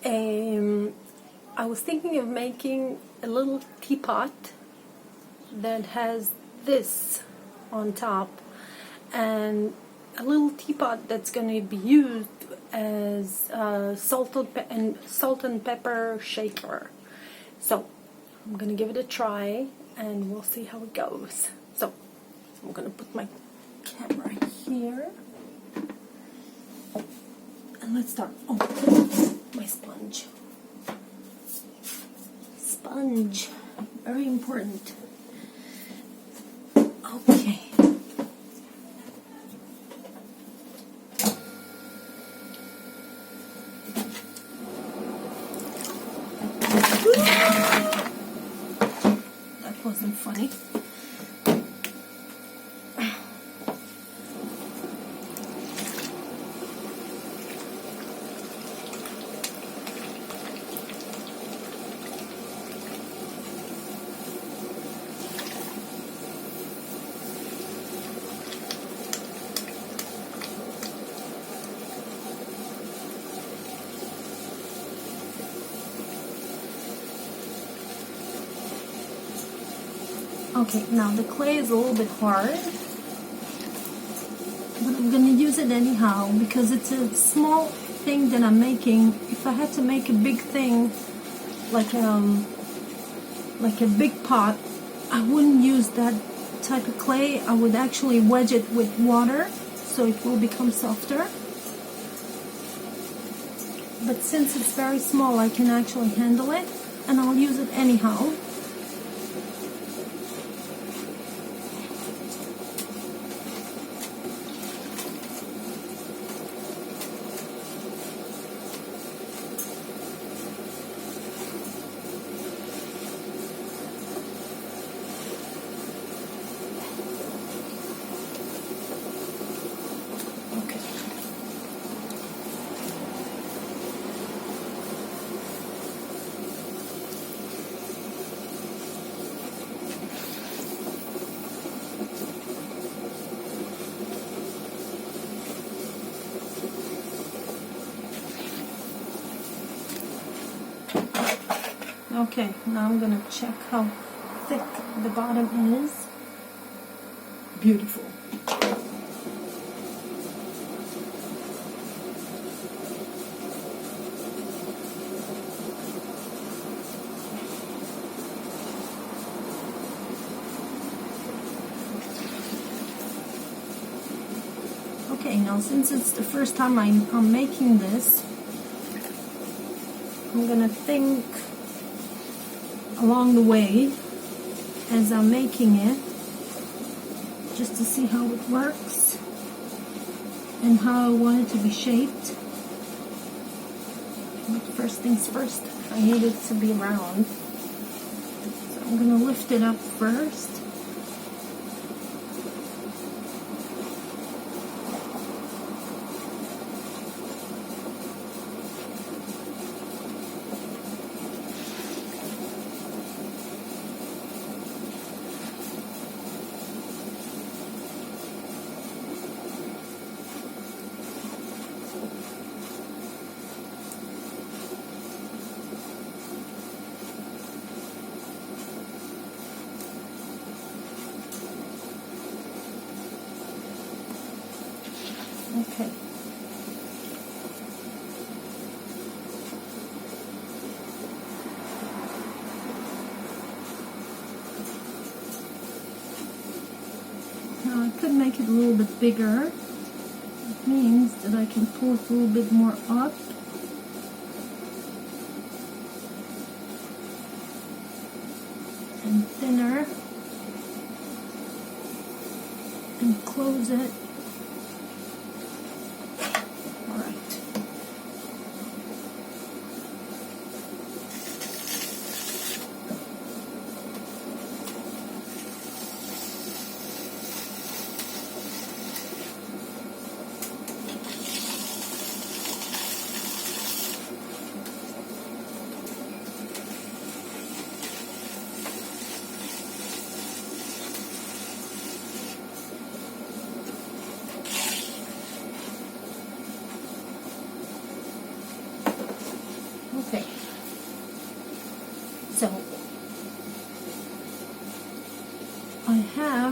I was thinking of making a little teapot that has this on top, and a little teapot that's going to be used as a salt and pepper shaker. So I'm going to give it a try and we'll see how it goes. So I'm going to put my camera here and let's start. Oh, my sponge. Sponge, very important. Okay. That wasn't funny. Okay, now the clay is a little bit hard, but I'm going to use it anyhow because it's a small thing that I'm making. If I had to make a big thing, like a big pot, I wouldn't use that type of clay. I would actually wedge it with water so it will become softer. But since it's very small, I can actually handle it, and I'll use it anyhow. Okay, now I'm going to check how thick the bottom is. Beautiful. Okay, now since it's the first time I'm making this, I'm going to think along the way as I'm making it, just to see how it works and how I want it to be shaped. But first things first, I need it to be round. So I'm going to lift it up first. Okay. Now I could make it a little bit bigger. It means that I can pull it a little bit more up. And thinner. And close it.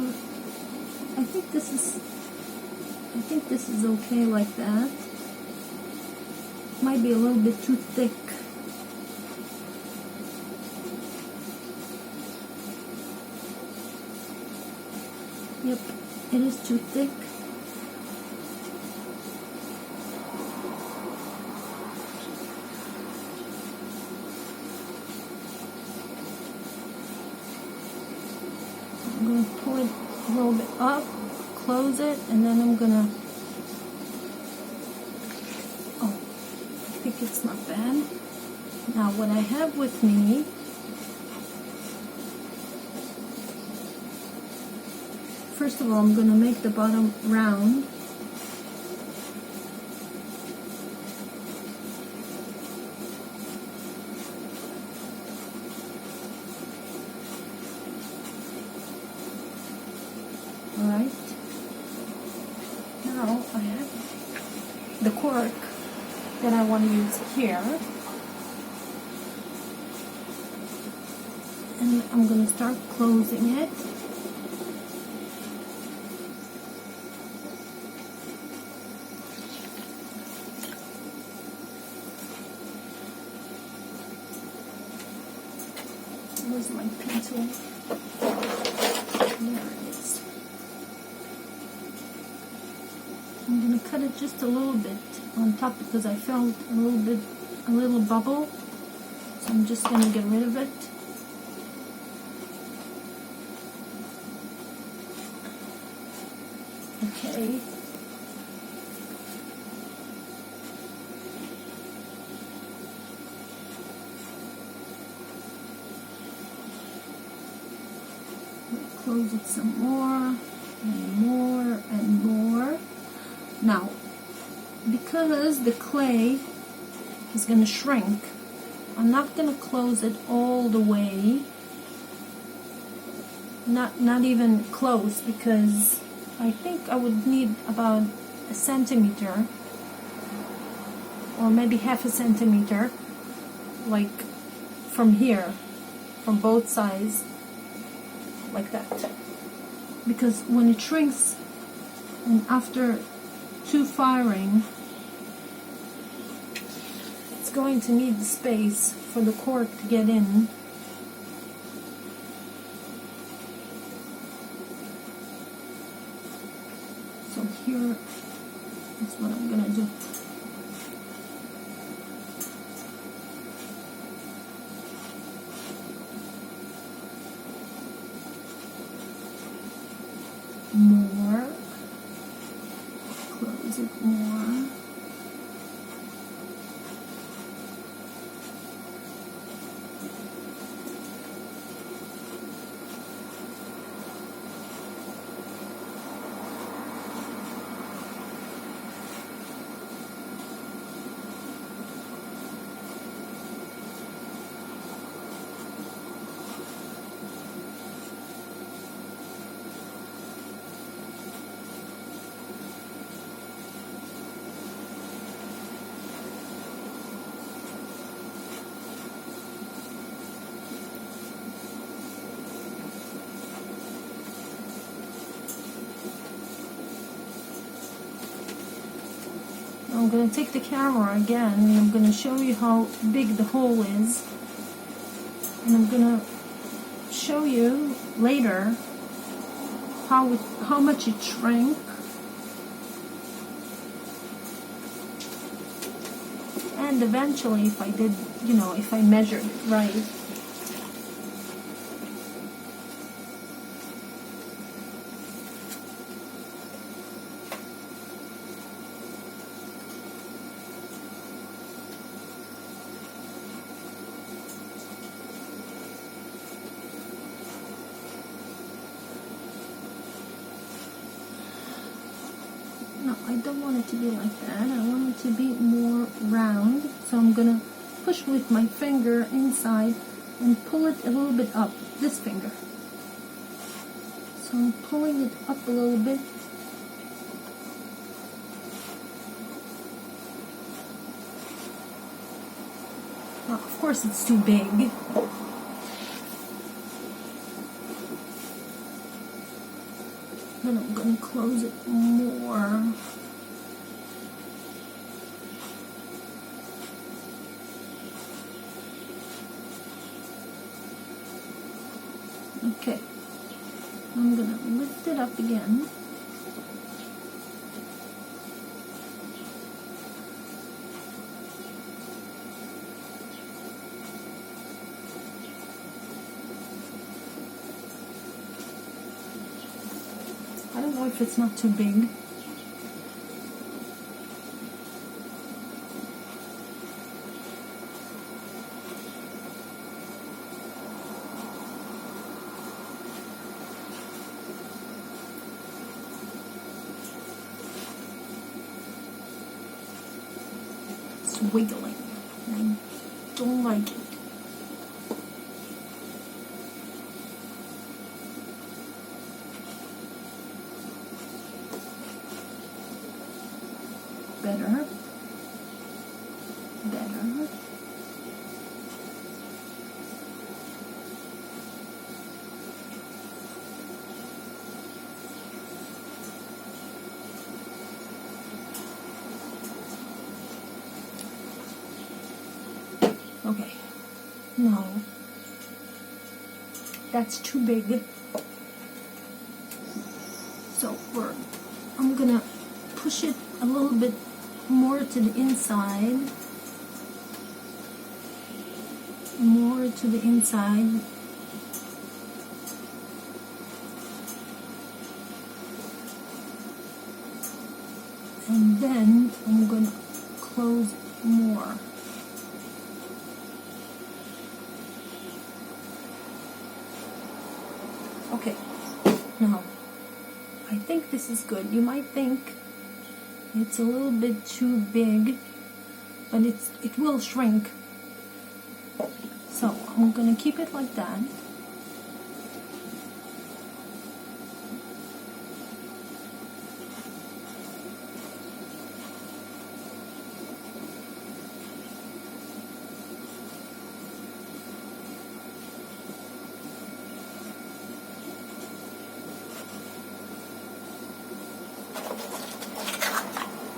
I think this is okay like that. Might be a little bit too thick. Yep, it is too thick. I'm going to pull it a little bit up, close it, and then I'm going to, oh, I think it's not bad. Now what I have with me, first of all, I'm going to make the bottom round. Alright. Now I have the cork that I want to use here. And I'm going to start closing it. Where's my pencil? There it is. I'm going to cut it just a little bit on top because I felt a little bubble. So I'm just going to get rid of it. Okay. Close it some more and more and more. Now, because the clay is going to shrink, I'm not going to close it all the way. Not even close, because I think I would need about a centimeter or maybe half a centimeter, like from here, from both sides, like that. Because when it shrinks and after 2 firing, it's going to need the space for the cork to get in. So here is what I'm gonna do. More, close it more. I'm going to take the camera again and I'm going to show you how big the hole is, and I'm going to show you later how much it shrank, and eventually if I did, if I measured it right. No, I don't want it to be like that. I want it to be more round. So I'm going to push with my finger inside and pull it a little bit up. This finger. So I'm pulling it up a little bit. Well, of course it's too big. then I'm going to close it more. Okay, I'm going to lift it up again. I don't know if it's not too big. It's wiggling. I don't like it. Better. Okay, no, that's too big. So I'm gonna push it a little bit more to the inside, and then I'm gonna close more. Okay, now I think this is good. You might think it's a little bit too big, but it will shrink. So I'm gonna keep it like that.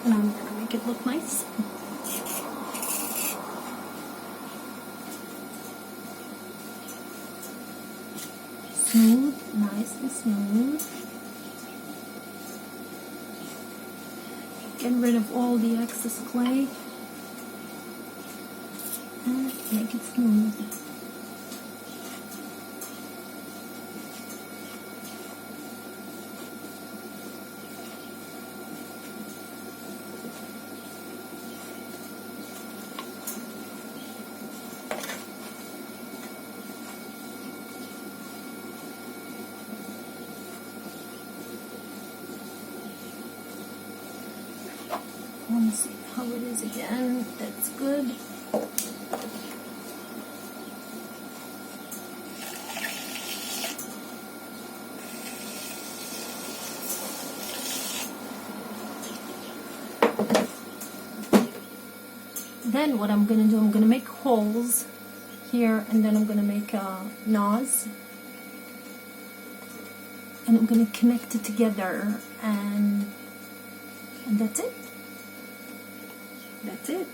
And I'm gonna make it look nice. Smooth, nice and smooth. Get rid of all the excess clay and make it smooth. I want to see how it is again. That's good. Then what I'm going to do, I'm going to make holes here, and then I'm going to make knots, and I'm going to connect it together, and that's it. That's it.